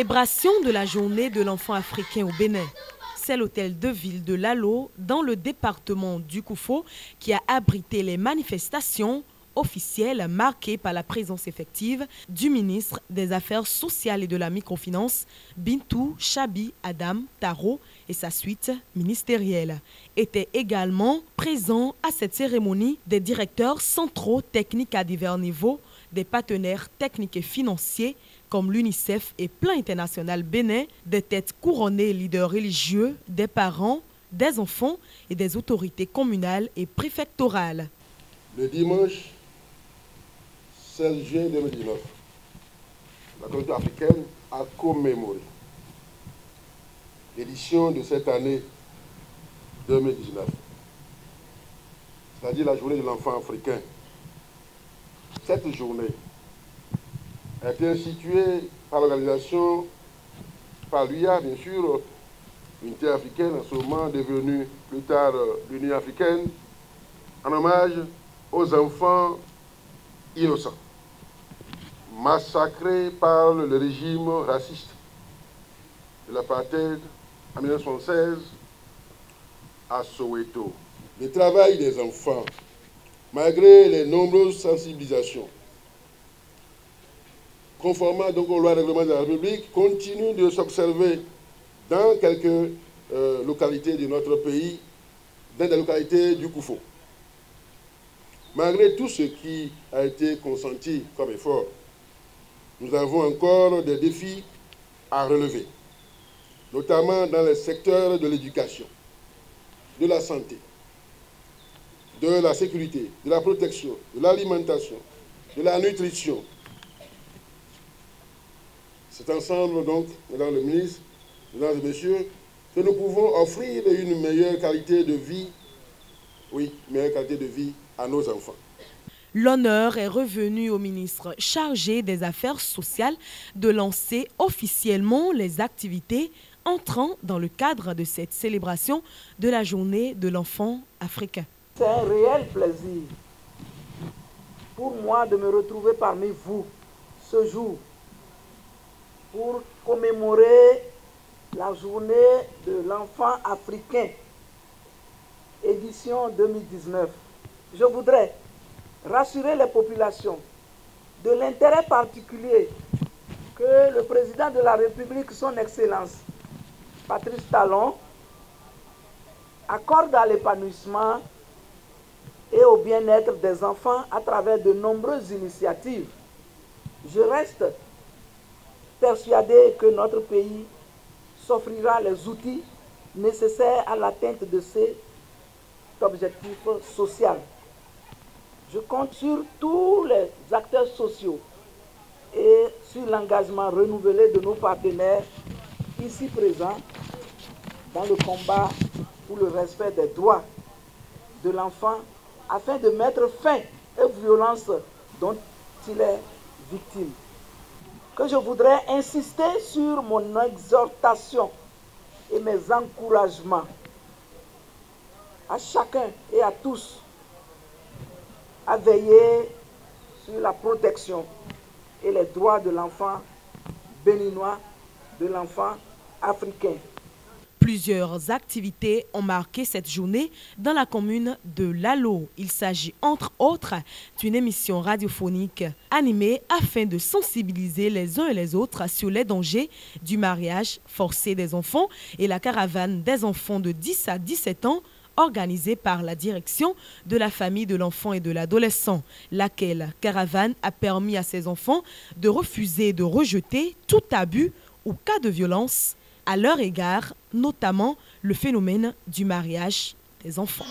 Célébration de la journée de l'enfant africain au Bénin. C'est l'hôtel de ville de Lalo, dans le département du Koufo, qui a abrité les manifestations officielles marquées par la présence effective du ministre des Affaires sociales et de la microfinance, Bintou Chabi Adam Taro, et sa suite ministérielle. Étaient également présents à cette cérémonie des directeurs centraux techniques à divers niveaux, des partenaires techniques et financiers comme l'UNICEF et Plan International Bénin, des têtes couronnées et leaders religieux, des parents, des enfants et des autorités communales et préfectorales. Le dimanche 16 juin 2019, la communauté africaine a commémoré l'édition de cette année 2019, c'est-à-dire la journée de l'enfant africain. Cette journée a été instituée par l'organisation, par l'UIA, bien sûr, l'unité africaine, en ce moment devenue plus tard l'Union africaine, en hommage aux enfants innocents, massacrés par le régime raciste de l'apartheid en 1976 à Soweto. Le travail des enfants, malgré les nombreuses sensibilisations, conformément donc aux lois et règlements de la République, continue de s'observer dans quelques localités de notre pays, dans des localités du Koufo. Malgré tout ce qui a été consenti comme effort, nous avons encore des défis à relever, notamment dans les secteurs de l'éducation, de la santé, de la sécurité, de la protection, de l'alimentation, de la nutrition. C'est ensemble, donc, Madame le ministre, Mesdames et Messieurs, que nous pouvons offrir une meilleure qualité de vie, meilleure qualité de vie à nos enfants. L'honneur est revenu au ministre chargé des Affaires sociales de lancer officiellement les activités entrant dans le cadre de cette célébration de la journée de l'enfant africain. C'est un réel plaisir pour moi de me retrouver parmi vous ce jour pour commémorer la journée de l'enfant africain, édition 2019. Je voudrais rassurer les populations de l'intérêt particulier que le président de la République, son Excellence, Patrice Talon, accorde à l'épanouissement et au bien-être des enfants à travers de nombreuses initiatives. Je reste persuadé que notre pays s'offrira les outils nécessaires à l'atteinte de cet objectif social. Je compte sur tous les acteurs sociaux et sur l'engagement renouvelé de nos partenaires ici présents dans le combat pour le respect des droits de l'enfant afin de mettre fin aux violences dont il est victime. Que je voudrais insister sur mon exhortation et mes encouragements à chacun et à tous à veiller sur la protection et les droits de l'enfant béninois, de l'enfant africain. Plusieurs activités ont marqué cette journée dans la commune de Lalo. Il s'agit entre autres d'une émission radiophonique animée afin de sensibiliser les uns et les autres sur les dangers du mariage forcé des enfants et la caravane des enfants de 10 à 17 ans organisée par la direction de la famille de l'enfant et de l'adolescent, laquelle caravane a permis à ces enfants de refuser et de rejeter tout abus ou cas de violence à leur égard, notamment le phénomène du mariage des enfants.